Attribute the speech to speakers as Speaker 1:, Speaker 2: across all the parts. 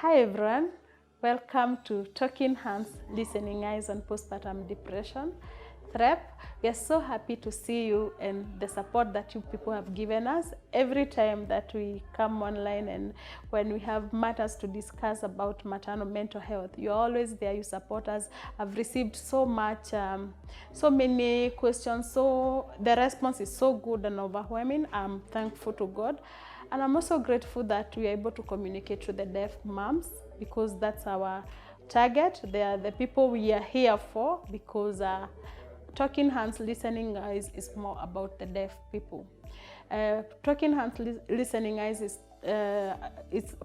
Speaker 1: Hi everyone, welcome to Talking Hands, Listening Eyes on Postpartum Depression. THREP, we are so happy to see you and the support that you people have given us every time that we come online, and when we have matters to discuss about maternal mental health. You're always there, you support us. I've received so much, so many questions, so the response is so good and overwhelming. I'm thankful to God. And I'm also grateful that we are able to communicate to the deaf moms, because that's our target. They are the people we are here for, because Talking Hands, Listening Eyes is more about the deaf people. Talking Hands, Listening Eyes is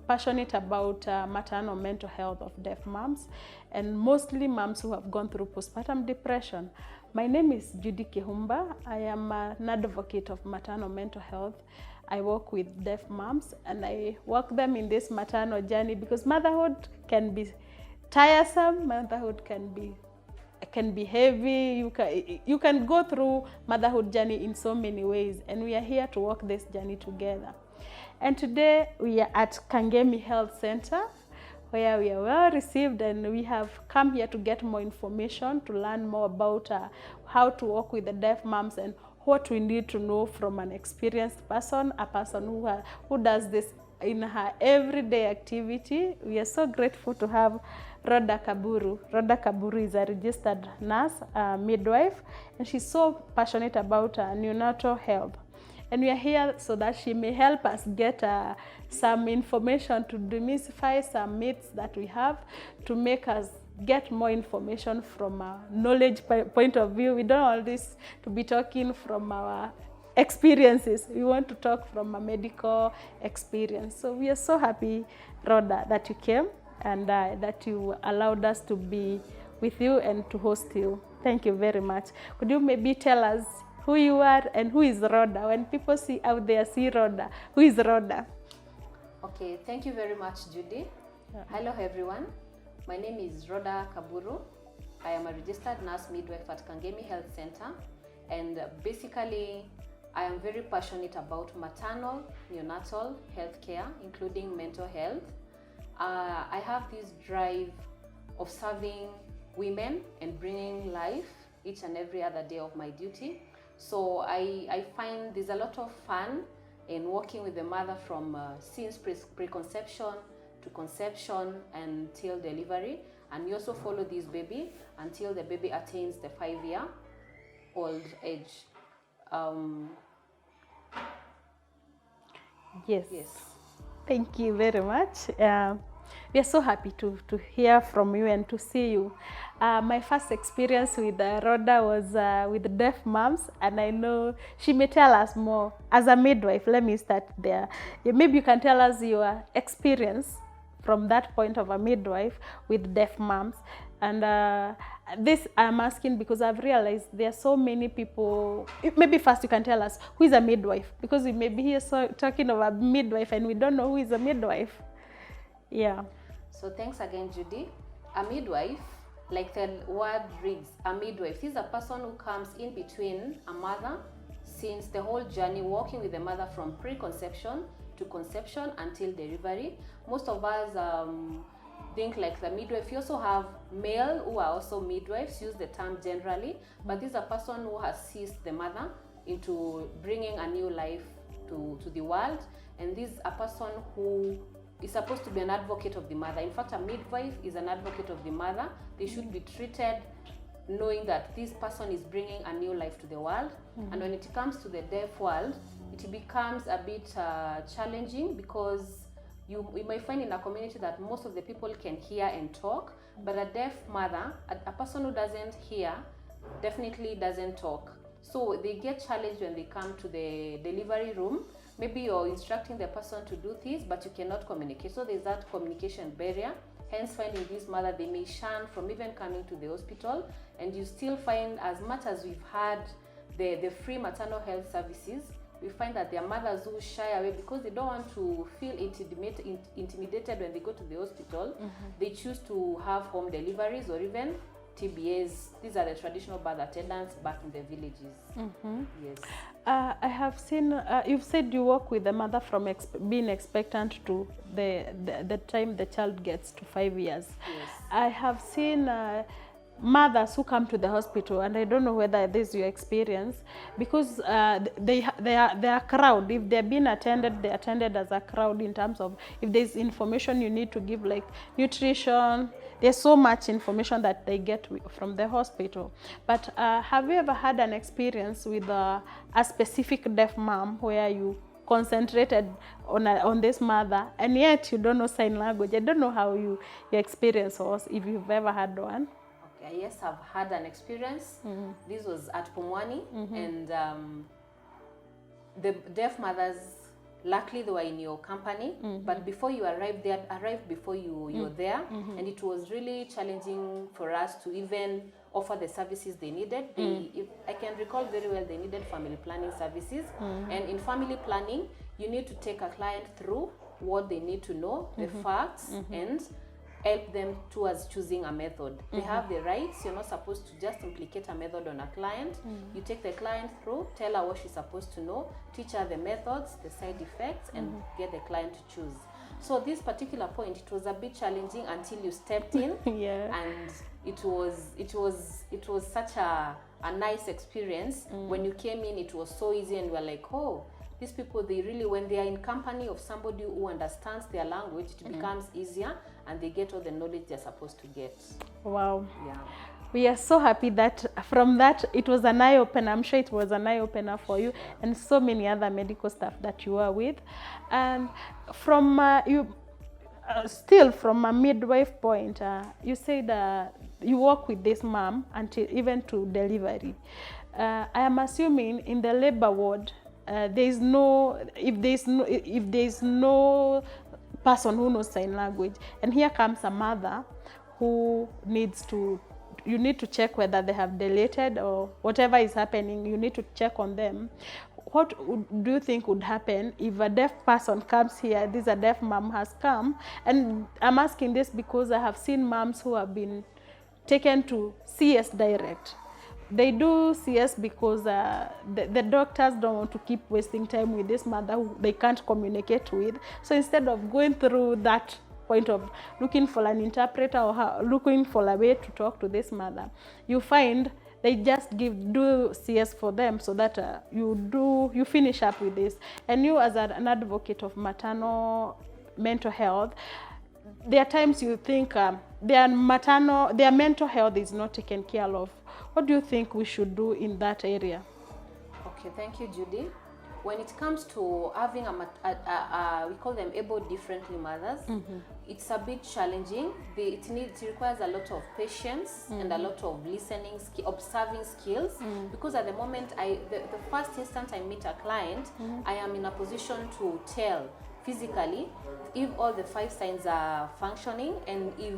Speaker 1: passionate about maternal mental health of deaf moms, and mostly moms who have gone through postpartum depression. My name is Judy Kihumba. I am an advocate of maternal mental health. I work with deaf moms, and I work them in this maternal journey, because motherhood can be tiresome, motherhood can be heavy. You can go through motherhood journey in so many ways, and we are here to walk this journey together. And today we are at Kangemi Health Center, where we are well received, and we have come here to get more information, to learn more about how to work with the deaf moms and what we need to know from an experienced person, a person who does this in her everyday activity. We are so grateful to have Rhoda Kaburu. Rhoda Kaburu is a registered nurse, midwife, and she's so passionate about neonatal health. And we are here so that she may help us get some information to demystify some myths that we have, to make us get more information from a knowledge point of view. We don't want this to be talking from our experiences. We want to talk from a medical experience. So we are so happy, Rhoda, that you came, and that you allowed us to be with you and to host you. Thank you very much. Could you maybe tell us who you are and who is Rhoda? When people see out there, see Rhoda, who is Rhoda?
Speaker 2: Okay, thank you very much, Judy. Hello, everyone. My name is Rhoda Kaburu. I am a registered nurse midwife at Kangemi Health Center, and basically, I am very passionate about maternal, neonatal health care, including mental health. I have this drive of serving women and bringing life each and every other day of my duty. So I find there's a lot of fun in working with the mother from since preconception to conception until delivery, and we also follow this baby until the baby attains the 5-year-old age.
Speaker 1: Yes. Thank you very much. We are so happy to hear from you and to see you. My first experience with Rhoda was with deaf moms, and I know she may tell us more. As a midwife, let me start there. Maybe you can tell us your experience from that point of a midwife with deaf moms. And this I'm asking because I've realized there are so many people. Maybe first you can tell us who is a midwife, because we may be here talking of a midwife and we don't know who is a midwife. Yeah.
Speaker 2: So thanks again, Judy. A midwife, like the word reads, a midwife is a person who comes in between a mother since the whole journey, working with the mother from preconception to conception until delivery. Most of us think like the midwife. You also have male who are also midwives, use the term generally, but this is a person who has assisted the mother into bringing a new life to the world, and this is a person who is supposed to be an advocate of the mother. In fact, a midwife is an advocate of the mother. They should be treated knowing that this person is bringing a new life to the world. And when it comes to the deaf world, it becomes a bit challenging, because we might find in a community that most of the people can hear and talk, but a deaf mother, a person who doesn't hear, definitely doesn't talk. So they get challenged when they come to the delivery room. Maybe you're instructing the person to do this, but you cannot communicate. So there's that communication barrier. Hence, finding this mother, they may shun from even coming to the hospital. And you still find, as much as we've had the free maternal health services, we find that there are mothers who shy away because they don't want to feel intimidated when they go to the hospital. They choose to have home deliveries, or even TBAs. These are the traditional birth attendants back in the villages. Yes.
Speaker 1: I have seen, you've said you work with the mother from being expectant to the time the child gets to 5 years.
Speaker 2: Yes.
Speaker 1: I have seen mothers who come to the hospital, and I don't know whether this is your experience, because they are crowd. If they're being attended, they're attended as a crowd in terms of if there's information you need to give, like nutrition. There's so much information that they get from the hospital. But have you ever had an experience with a specific deaf mom where you concentrated on this mother and yet you don't know sign language? I don't know how your experience was, if you've ever had one.
Speaker 2: Okay, yes, I've had an experience. This was at Pumwani, and the deaf mothers, luckily they were in your company, but before you arrived, they had arrived before you're there, and it was really challenging for us to even offer the services they needed. If I can recall very well, they needed family planning services, and in family planning, you need to take a client through what they need to know, the facts, and help them towards choosing a method. They have the rights. You're not supposed to just implicate a method on a client. You take the client through, tell her what she's supposed to know, teach her the methods, the side effects, and get the client to choose. So this particular point, it was a bit challenging until you stepped in. And it was such a nice experience. When you came in, it was so easy, and we're like, oh, these people, they really, when they are in company of somebody who understands their language, it becomes easier, and they get all the knowledge they're supposed to get.
Speaker 1: Wow.
Speaker 2: Yeah.
Speaker 1: We are so happy that from that, it was an eye-opener. I'm sure it was an eye-opener for you and so many other medical staff that you are with. And from still from a midwife point, you said you work with this mom until even to delivery. I am assuming in the labor ward, if there's no person who knows sign language, and here comes a mother who you need to check whether they have dilated or whatever is happening, you need to check on them. What do you think would happen if a deaf person comes here? This a deaf mom has come, and I'm asking this because I have seen moms who have been taken to CS direct. They do CS because the doctors don't want to keep wasting time with this mother who they can't communicate with. So instead of going through that point of looking for an interpreter or looking for a way to talk to this mother, you find they just do CS for them so that you finish up with this. And you, as an advocate of maternal mental health, there are times you think their mental health is not taken care of. What do you think we should do in that area?
Speaker 2: Okay, thank you, Judy. When it comes to having we call them able differently mothers, it's a bit challenging. It requires a lot of patience and a lot of listening, observing skills, because at the moment, the first instant I meet a client, I am in a position to tell physically if all the 5 signs are functioning, and if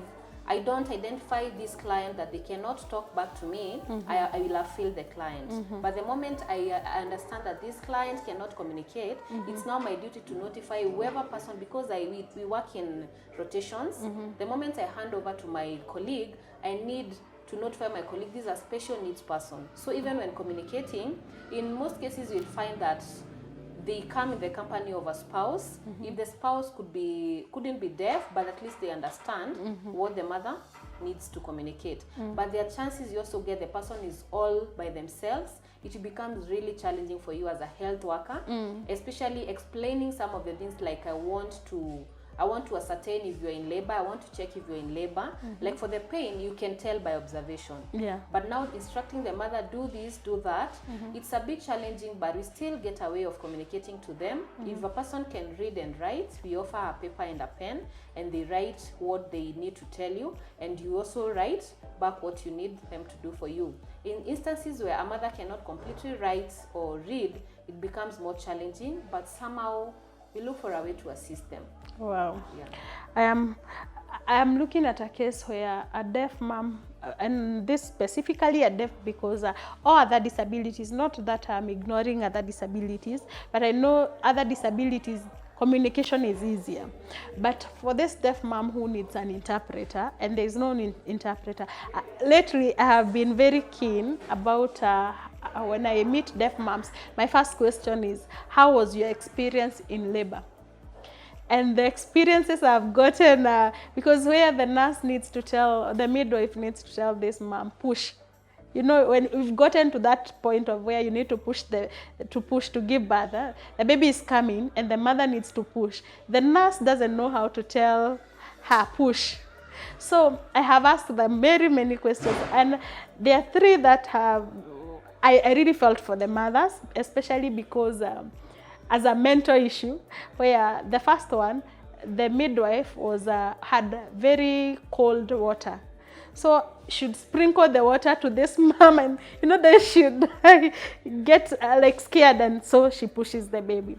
Speaker 2: I don't identify this client that they cannot talk back to me, I will have failed the client. But the moment I understand that this client cannot communicate, it's now my duty to notify whoever person, because we work in rotations. The moment I hand over to my colleague, I need to notify my colleague this is a special needs person. So even when communicating, in most cases you'll find that they come in the company of a spouse. If the spouse couldn't be deaf, but at least they understand what the mother needs to communicate. But there are chances you also get the person is all by themselves. It becomes really challenging for you as a health worker, especially explaining some of the things like I want to ascertain if you're in labor, I want to check if you're in labor. Like for the pain, you can tell by observation. But now instructing the mother, do this, do that, it's a bit challenging, but we still get a way of communicating to them. If a person can read and write, we offer a paper and a pen, and they write what they need to tell you, and you also write back what you need them to do for you. In instances where a mother cannot completely write or read, it becomes more challenging, but somehow we look for a way to assist them.
Speaker 1: Wow. Yeah. I am looking at a case where a deaf mom, and this specifically a deaf because all other disabilities, not that I'm ignoring other disabilities, but I know other disabilities communication is easier. But for this deaf mom who needs an interpreter, and there is no interpreter, lately I have been very keen about when I meet deaf moms, my first question is, how was your experience in labor? And the experiences I've gotten, because where the nurse needs to tell, the midwife needs to tell this mom, push. You know, when we've gotten to that point of where you need to push to give birth, the baby is coming and the mother needs to push. The nurse doesn't know how to tell her push. So I have asked them very many questions, and there are three that I really felt for the mothers, especially because as a mental issue, where the first one, the midwife had very cold water. So she'd sprinkle the water to this mom, and then she'd get like scared, and so she pushes the baby.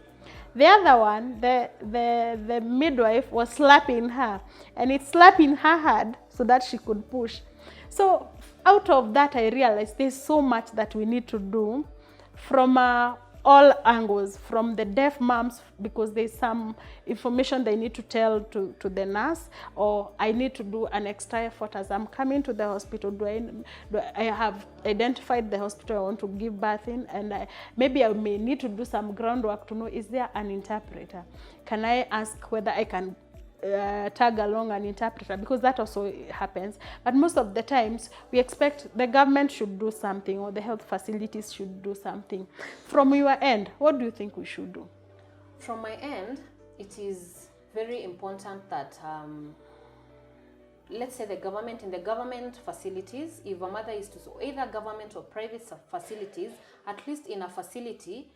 Speaker 1: The other one, the midwife was slapping her, and it's slapping her hard so that she could push. So out of that, I realized there's so much that we need to do from all angles, from the deaf moms, because there's some information they need to tell to the nurse, or I need to do an extra effort as I'm coming to the hospital. Do I have identified the hospital I want to give birth in, and maybe I may need to do some groundwork to know, is there an interpreter? Can I ask whether I can tag along an interpreter, because that also happens. But most of the times we expect the government should do something, or the health facilities should do something. From your end, what do you think we should do?
Speaker 2: From my end, it is very important that let's say in the government facilities, if a mother is to either government or private facilities, at least in a facility,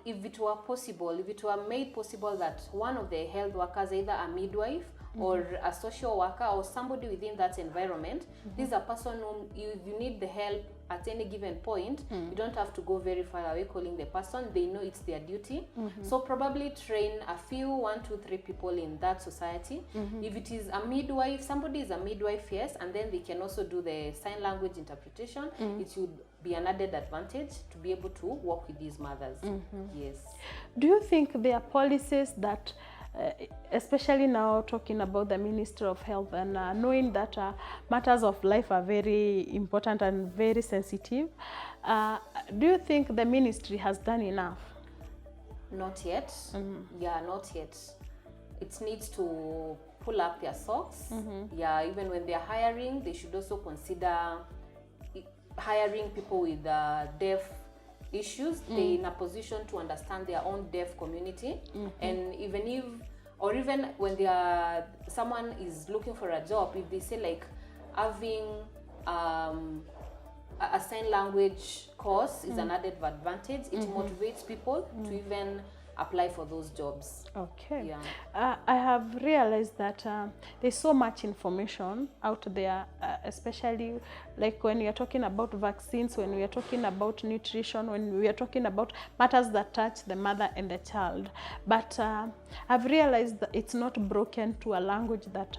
Speaker 2: if it were possible, if it were made possible that one of the health workers, either a midwife or a social worker or somebody within that environment, this is a person whom you need the help at any given point, you don't have to go very far away calling the person. They know it's their duty. So probably train a few, 1, 2, 3 people in that society. If it is a midwife, somebody is a midwife, yes, and then they can also do the sign language interpretation. It should be an added advantage to be able to work with these mothers. Yes.
Speaker 1: Do you think there are policies that, especially now talking about the Ministry of Health, and knowing that matters of life are very important and very sensitive, do you think the ministry has done enough?
Speaker 2: Not yet. Yeah, not yet. It needs to pull up their socks. Yeah, even when they are hiring, they should also consider hiring people with deaf issues. They're in a position to understand their own deaf community, and even when someone is looking for a job, if they say like having a sign language course is an added advantage, it motivates people to even apply for those jobs.
Speaker 1: Okay.
Speaker 2: Yeah.
Speaker 1: I have realized that there's so much information out there, especially like when you're talking about vaccines, when we are talking about nutrition, when we are talking about matters that touch the mother and the child. But I've realized that it's not broken to a language that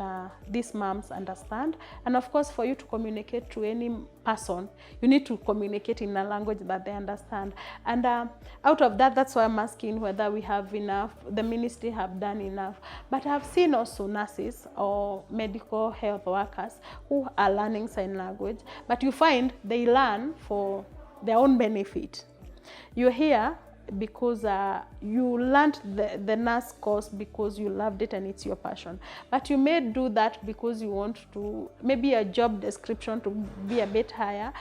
Speaker 1: these moms understand. And of course, for you to communicate to any person, you need to communicate in a language that they understand. And out of that, that's why I'm asking whether we have enough, the ministry have done enough. But I've seen also nurses or medical health workers who are learning sign language, but you find they learn for their own benefit. You're here because you learned the nurse course because you loved it and it's your passion. But you may do that because you want to, maybe a job description to be a bit higher.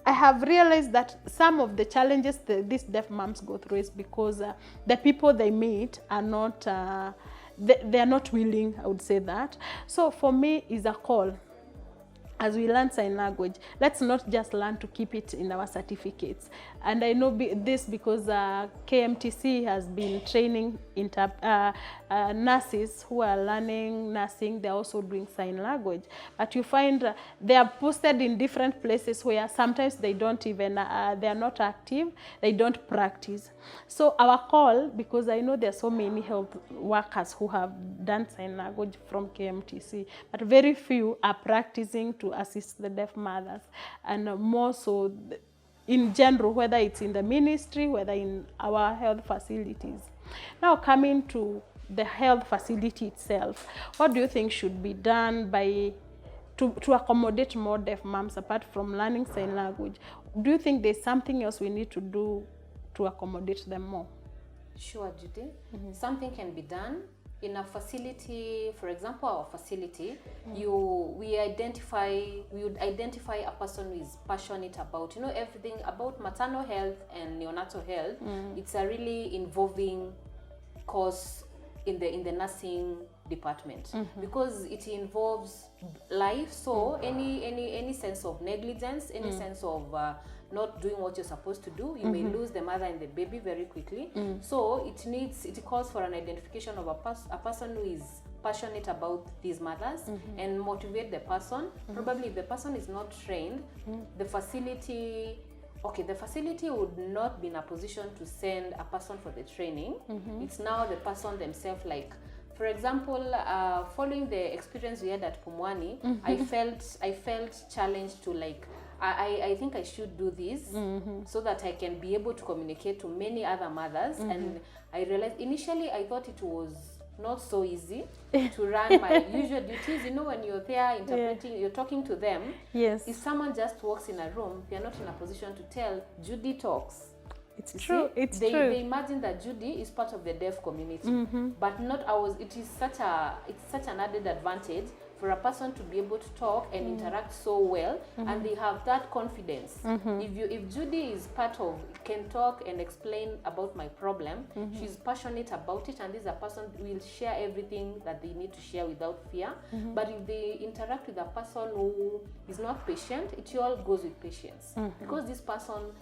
Speaker 1: I have realized that some of the challenges these deaf moms go through is because the people they meet are not, they are not willing, I would say that. So for me, is a call. As we learn sign language, let's not just learn to keep it in our certificates. And I know this because KMTC has been training nurses who are learning nursing. They're also doing sign language. But you find they are posted in different places where sometimes they don't even, they are not active, they don't practice. So our call, because I know there are so many health workers who have done sign language from KMTC, but very few are practicing to assist the deaf mothers, and more so in general, whether it's in the ministry, whether in our health facilities. Now coming to the health facility itself. What do you think should be done by to accommodate more deaf moms apart from learning sign language? Do you think there's something else we need to do to accommodate them more?
Speaker 2: Sure, Judy. Something can be done in a facility. For example, our facility, we would identify a person who is passionate about, you know, everything about maternal health and neonatal health. It's a really involving course in the nursing department, because it involves life. So any sense of negligence, any sense of not doing what you're supposed to do, you may lose the mother and the baby very quickly. So it calls for an identification of a person who is passionate about these mothers and motivate the person. Probably if the person is not trained, the facility would not be in a position to send a person for the training. It's now the person themselves. Like, for example, following the experience we had at Pumwani, I felt challenged to, like, I think I should do this so that I can be able to communicate to many other mothers. And I realized initially I thought it was not so easy to run my usual duties. You know, when you're there interpreting, you're talking to them.
Speaker 1: Yes.
Speaker 2: If someone just walks in a room, they're not in a position to tell, Judy talks.
Speaker 1: It's true. They
Speaker 2: imagine that Judy is part of the deaf community, but not ours. It's such an added advantage for a person to be able to talk and interact so well, and they have that confidence. If Judy is can talk and explain about my problem, she's passionate about it, and this is a person who will share everything that they need to share without fear. But if they interact with a person who is not patient, it all goes with patience, because this person,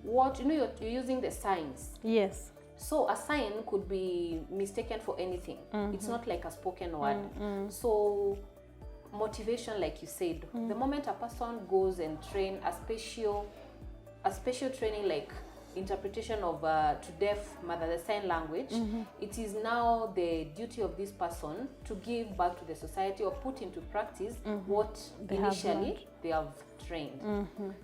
Speaker 2: you're using the signs.
Speaker 1: Yes.
Speaker 2: So a sign could be mistaken for anything. It's not like a spoken word. So motivation, like you said, the moment a person goes and train a special training, like interpretation of to deaf mother, the sign language, it is now the duty of this person to give back to the society or put into practice what they have trained.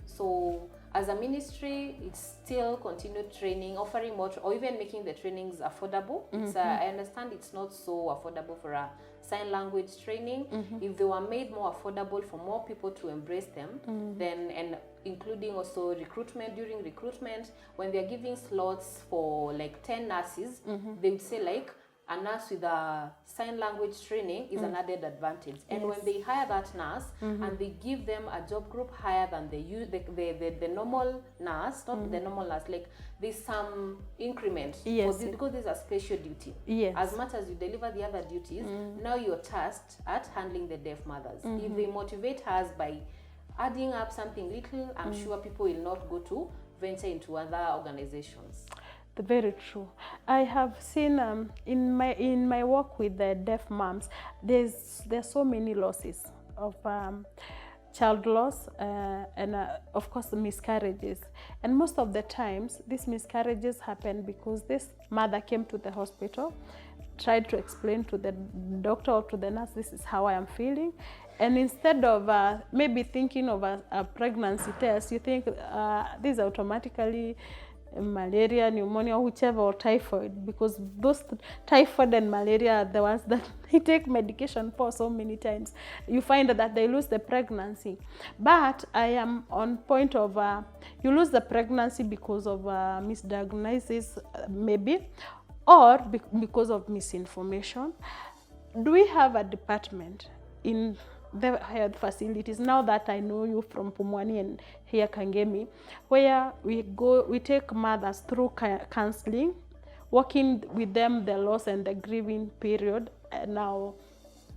Speaker 2: So as a ministry, it's still continued training, offering more, or even making the trainings affordable. I understand it's not so affordable for a sign language training. If they were made more affordable for more people to embrace them, then, and including also recruitment, during recruitment, when they're giving slots for like 10 nurses, they would say, like, a nurse with a sign language training is an added advantage. And when they hire that nurse and they give them a job group higher than the normal nurse, not the normal nurse, like there's some increment for this, because there's a special duty. As much as you deliver the other duties, now you're tasked at handling the deaf mothers. If they motivate us by adding up something little, I'm sure people will not go to venture into other organizations.
Speaker 1: Very true. I have seen in my work with the deaf moms, there's so many losses of child loss and of course miscarriages, and most of the times these miscarriages happen because this mother came to the hospital, tried to explain to the doctor or to the nurse, this is how I am feeling, and instead of maybe thinking of a pregnancy test, you think this is automatically malaria, pneumonia, whichever, or typhoid, because those typhoid and malaria are the ones that they take medication for so many times. You find that they lose the pregnancy. But I am on point of you lose the pregnancy because of misdiagnosis, maybe, or because of misinformation. Do we have a department in the health facilities, now that I know you from Pumwani and here Kangemi, where we take mothers through counseling, working with them the loss and the grieving period, and now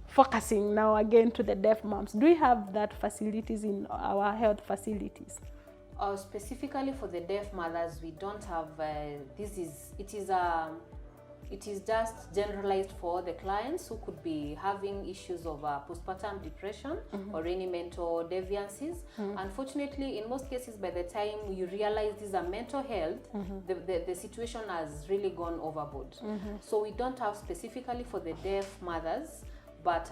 Speaker 1: focusing now again to the deaf moms? Do we have that facilities in our health facilities?
Speaker 2: Specifically for the deaf mothers, we don't have. It is just generalized for the clients who could be having issues of postpartum depression or any mental deviances. Unfortunately, in most cases, by the time you realize these are mental health, the situation has really gone overboard. So we don't have specifically for the deaf mothers, but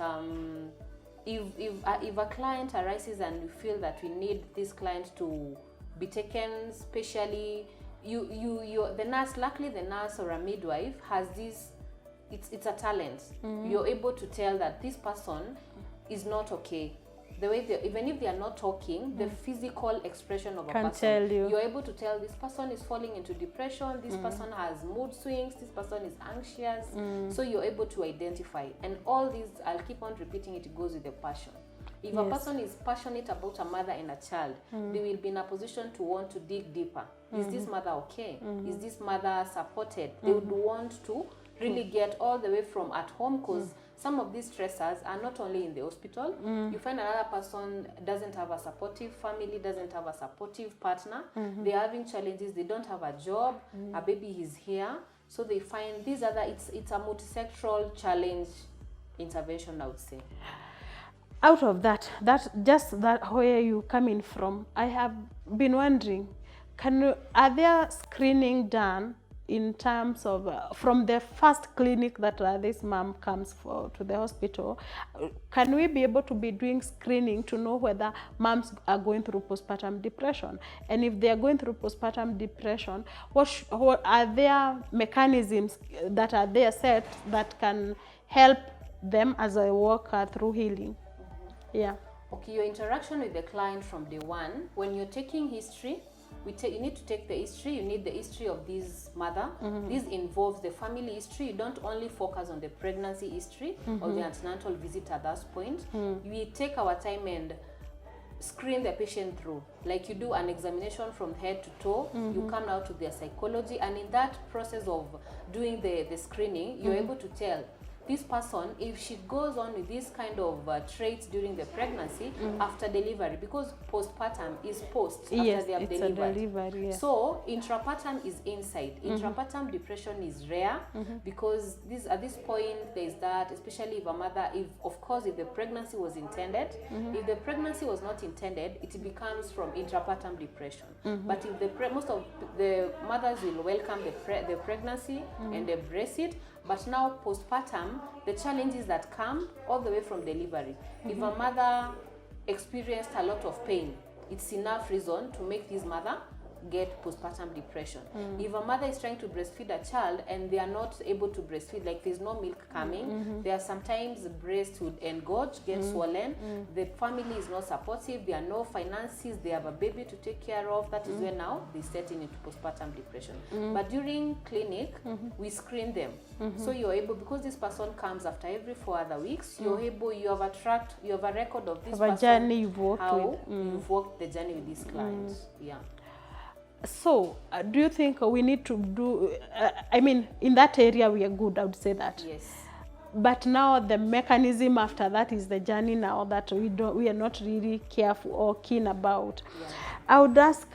Speaker 2: if a client arises and we feel that we need this client to be taken specially, the nurse, luckily the nurse or a midwife has this it's a talent. You're able to tell that this person is not okay. The way even if they are not talking, the physical expression of a person,
Speaker 1: tell you.
Speaker 2: You're able to tell this person is falling into depression, this person has mood swings, this person is anxious. So you're able to identify. And all these, I'll keep on repeating it, goes with the passion. If a person is passionate about a mother and a child, they will be in a position to want to dig deeper. Is this mother okay? Is this mother supported? They would want to really get all the way from at home, because some of these stressors are not only in the hospital. You find another person doesn't have a supportive family, doesn't have a supportive partner. They're having challenges, they don't have a job, a baby is here. So they find these other, it's a multisectoral challenge intervention, I would say.
Speaker 1: Out of that where you coming from, I have been wondering, are there screening done in terms of from the first clinic that this mom comes to the hospital? Can we be able to be doing screening to know whether moms are going through postpartum depression? And if they are going through postpartum depression, what are there mechanisms that are there set that can help them as a worker through healing? Yeah.
Speaker 2: Okay, your interaction with the client from day one, when you're taking history, you need to take the history, you need the history of this mother. This involves the family history. You don't only focus on the pregnancy history or the antenatal visit at that point. We take our time and screen the patient through. Like you do an examination from head to toe, you come out to their psychology, and in that process of doing the screening, you're able to tell this person, if she goes on with this kind of traits during the pregnancy, after delivery, because postpartum is post after they have delivered. So intrapartum is inside. Intrapartum depression is rare because at this point there is that, especially if a mother, if the pregnancy was intended, if the pregnancy was not intended, it becomes from intrapartum depression. But if most of the mothers will welcome the pregnancy and embrace it. But now postpartum, the challenges that come all the way from delivery. If a mother experienced a lot of pain, it's enough reason to make this mother get postpartum depression. If a mother is trying to breastfeed a child and they are not able to breastfeed, like there's no milk coming, there are sometimes breast would engorge, get swollen, the family is not supportive, there are no finances, they have a baby to take care of, that is where now they setting into postpartum depression. But during clinic, we screen them. So you're able, because this person comes after every 4 other weeks, you're able, you have a record of this person,
Speaker 1: journey you've walked
Speaker 2: how you've walked the journey with this client. Yeah.
Speaker 1: So, do you think we need to do, in that area we are good, I would say that.
Speaker 2: Yes.
Speaker 1: But now the mechanism after that is the journey now that we are not really careful or keen about. Yeah. I would ask,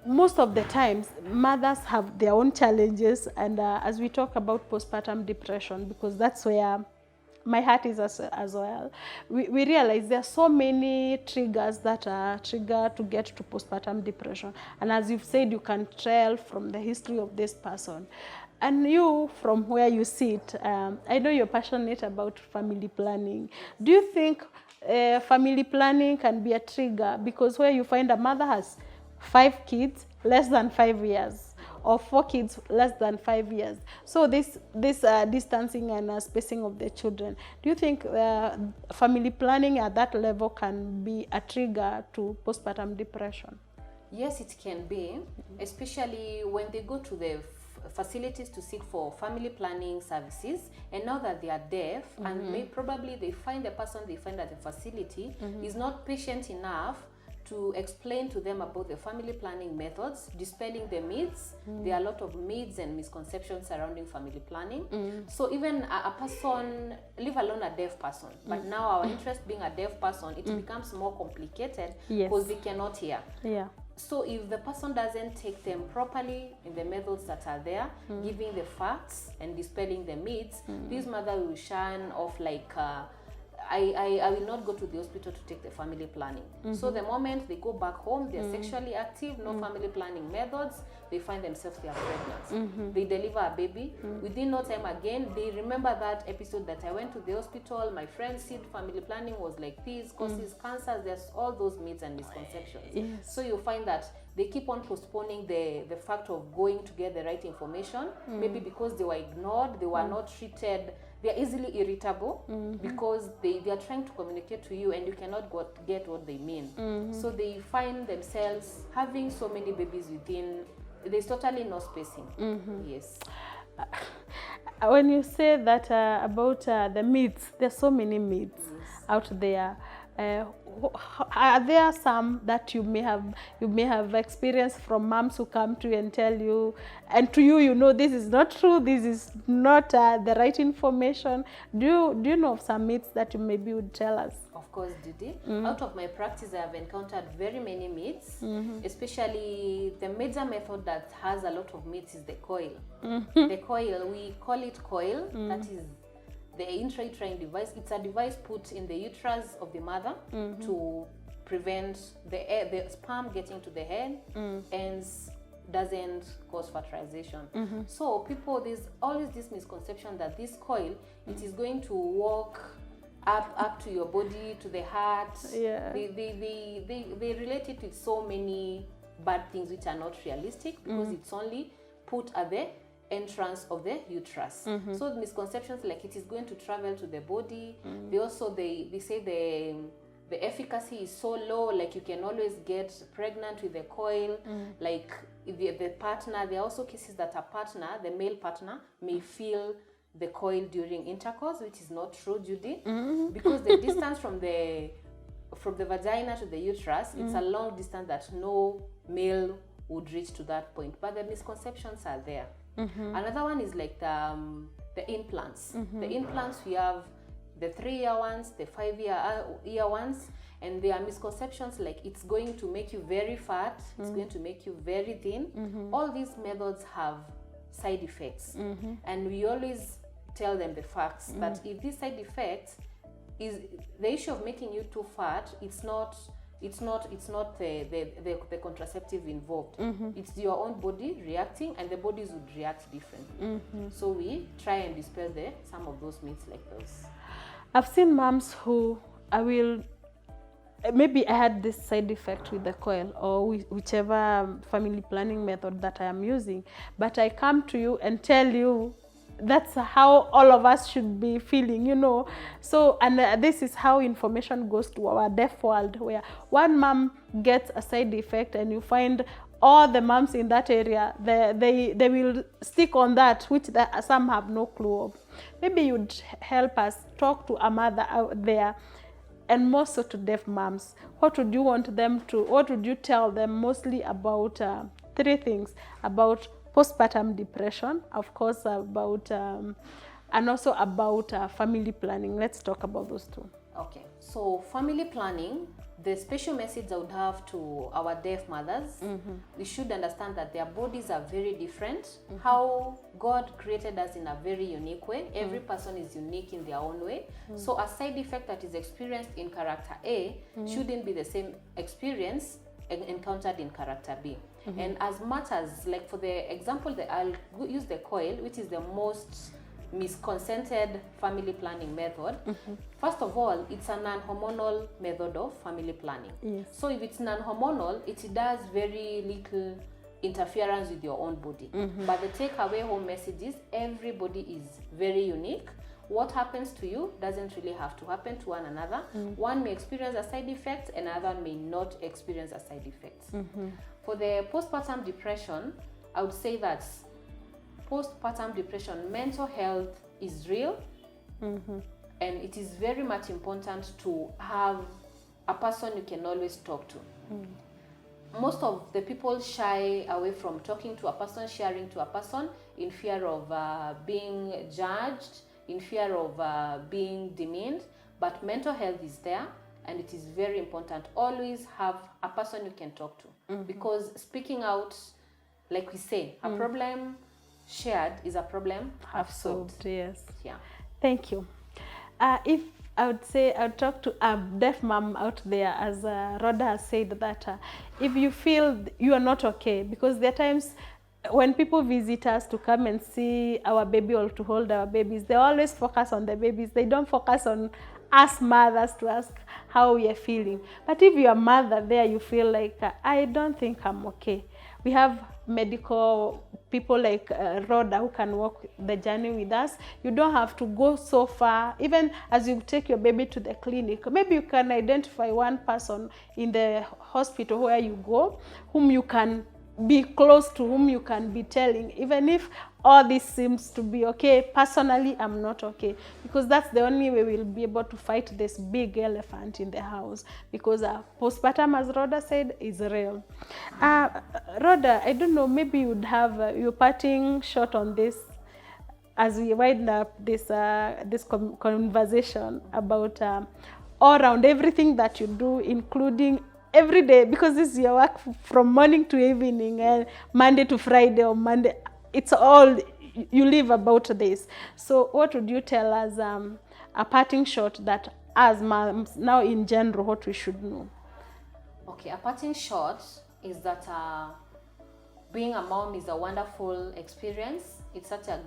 Speaker 1: most of the times, mothers have their own challenges, and as we talk about postpartum depression, because that's where my heart is as well, we realize there are so many triggers that are triggered to get to postpartum depression. And as you've said, you can tell from the history of this person. And you, from where you sit, I know you're passionate about family planning. Do you think family planning can be a trigger? Because where you find a mother has 5 kids, less than 5 years, or 4 kids less than 5 years. So this distancing and spacing of the children. Do you think family planning at that level can be a trigger to postpartum depression?
Speaker 2: Yes, it can be, especially when they go to the facilities to seek for family planning services, and now that they are deaf, and probably they find the person they find at the facility is not patient enough to explain to them about the family planning methods, dispelling the myths. There are a lot of myths and misconceptions surrounding family planning. So even a person, leave alone a deaf person, but now our interest being a deaf person, it becomes more complicated because they cannot hear.
Speaker 1: Yeah.
Speaker 2: So if the person doesn't take them properly in the methods that are there, giving the facts and dispelling the myths, this mother will shun off like, I will not go to the hospital to take the family planning. So the moment they go back home, they're sexually active, no family planning methods, they find themselves they are pregnant. They deliver a baby. Within no time again, they remember that episode that I went to the hospital, my friend said family planning was like this, causes cancer. There's all those myths and misconceptions. So you find that they keep on postponing the fact of going to get the right information, maybe because they were ignored, they were not treated. They are easily irritable because they are trying to communicate to you and you cannot get what they mean. So they find themselves having so many babies within, there's totally no spacing. Yes.
Speaker 1: When you say that about the myths, there's so many myths out there. Are there some that you may have experienced from moms who come to you and tell you, and to you, you know, this is not true, this is not the right information? Do you know of some myths that you maybe would tell us?
Speaker 2: Of course, Didi. Out of my practice, I have encountered very many myths, especially the major method that has a lot of myths is the coil. The coil, we call it coil, that is the intrauterine device. It's a device put in the uterus of the mother to prevent the sperm getting to the head and doesn't cause fertilization. So people, there's always this misconception that this coil, it is going to walk up to your body, to the heart.
Speaker 1: Yeah.
Speaker 2: They relate it with so many bad things which are not realistic because it's only put at the entrance of the uterus. So the misconceptions like it is going to travel to the body. They also they say the efficacy is so low, like you can always get pregnant with the coil. Like the partner, there are also cases that a partner, the male partner, may feel the coil during intercourse, which is not true, Judy, because the distance from the vagina to the uterus, it's a long distance that no male would reach to that point. But the misconceptions are there. Another one is like the implants. The implants, we have the 3-year ones, the 5-year ones, and there are misconceptions like it's going to make you very fat, it's going to make you very thin. All these methods have side effects, and we always tell them the facts that if this side effect is the issue of making you too fat, it's not the contraceptive involved. It's your own body reacting, and the bodies would react differently. So we try and dispel some of those myths like those.
Speaker 1: I've seen moms who maybe I had this side effect with the coil or whichever family planning method that I am using, but I come to you and tell you that's how all of us should be feeling, you know. So, and this is how information goes to our deaf world, where one mom gets a side effect and you find all the moms in that area, they will stick on that, which some have no clue of. Maybe you'd help us talk to a mother out there, and more so to deaf moms. What would you tell them mostly about 3 things? About postpartum depression, of course, about and also about family planning. Let's talk about those 2.
Speaker 2: Okay, so family planning, the special message I would have to our deaf mothers, we should understand that their bodies are very different. How God created us in a very unique way. Every person is unique in their own way. So a side effect that is experienced in character A shouldn't be the same experience encountered in character B. And as much as, like for the example, I'll use the coil, which is the most misconsented family planning method. First of all, it's a non-hormonal method of family planning.
Speaker 1: Yes.
Speaker 2: So if it's non-hormonal, it does very little interference with your own body. But the takeaway home message is everybody is very unique. What happens to you doesn't really have to happen to one another. One may experience a side effect, another may not experience a side effect. For the postpartum depression, I would say that postpartum depression, mental health is real, and it is very much important to have a person you can always talk to. Most of the people shy away from talking to a person, sharing to a person, in fear of being judged, in fear of being demeaned. But mental health is there, and it is very important. Always have a person you can talk to, because speaking out, like we say, a problem shared is a problem half solved.
Speaker 1: Yes.
Speaker 2: Yeah.
Speaker 1: Thank you. If I would say, I would talk to a deaf mom out there, as Rhoda has said, that if you feel you are not okay, because there are times when people visit us to come and see our baby or to hold our babies, they always focus on the babies. They don't focus on us mothers to ask how we are feeling. But if you're a mother there, you feel like, I don't think I'm okay. We have medical people like Rhoda who can walk the journey with us. You don't have to go so far. Even as you take your baby to the clinic, maybe you can identify one person in the hospital where you go, whom you can be close to, whom you can be telling, even if all this seems to be okay, personally I'm not okay, because that's the only way we'll be able to fight this big elephant in the house, because postpartum, as Rhoda said, is real. Rhoda, I don't know, maybe you'd have your parting shot on this as we wind up this conversation about all around everything that you do, including every day, because this is your work from morning to evening, and Monday to Friday, or Monday, it's all, you live about this. So what would you tell us, a parting shot that as moms, now in general, what we should know?
Speaker 2: Okay, a parting shot is that being a mom is a wonderful experience. It's such a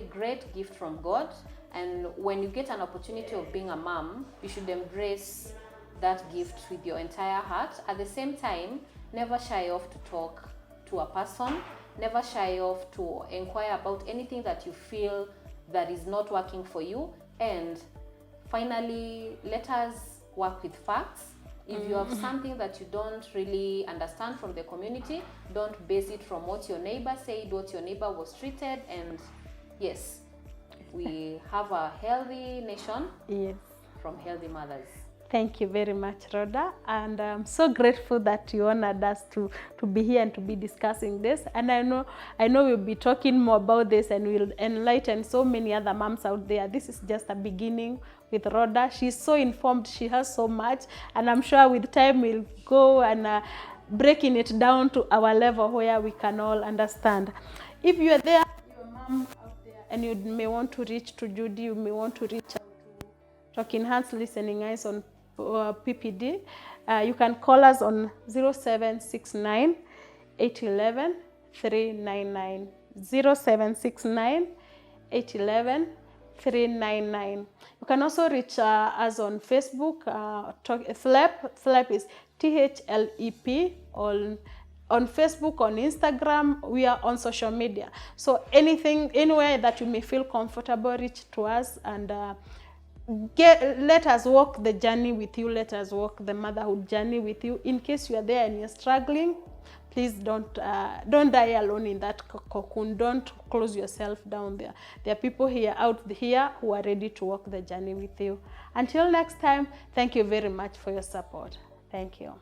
Speaker 2: great gift from God. And when you get an opportunity of being a mom, you should embrace that gift with your entire heart. At the same time, never shy off to talk to a person. Never shy off to inquire about anything that you feel that is not working for you. And finally, let us work with facts. If you have something that you don't really understand from the community, don't base it from what your neighbor said, what your neighbor was treated. And yes, we have a healthy nation, yes, from healthy mothers.
Speaker 1: Thank you very much, Rhoda, and I'm so grateful that you honored us to be here and to be discussing this. And I know we'll be talking more about this, and we'll enlighten so many other moms out there. This is just a beginning with Rhoda. She's so informed, she has so much, and I'm sure with time we'll go and breaking it down to our level where we can all understand. If you're there, you're a mom out there, and you may want to reach to Judy, you may want to reach out to Talking Hands Listening Eyes on PPD, you can call us on 0769 811 399, 0769 811 399. You can also reach us on Facebook, THLEP is THLEP, on Facebook, on Instagram. We are on social media. So anywhere that you may feel comfortable, reach to us, and let us walk the journey with you. Let us walk the motherhood journey with you. In case you are there and you're struggling, please don't die alone in that cocoon. Don't close yourself down there. There are people out here who are ready to walk the journey with you. Until next time, thank you very much for your support. Thank you.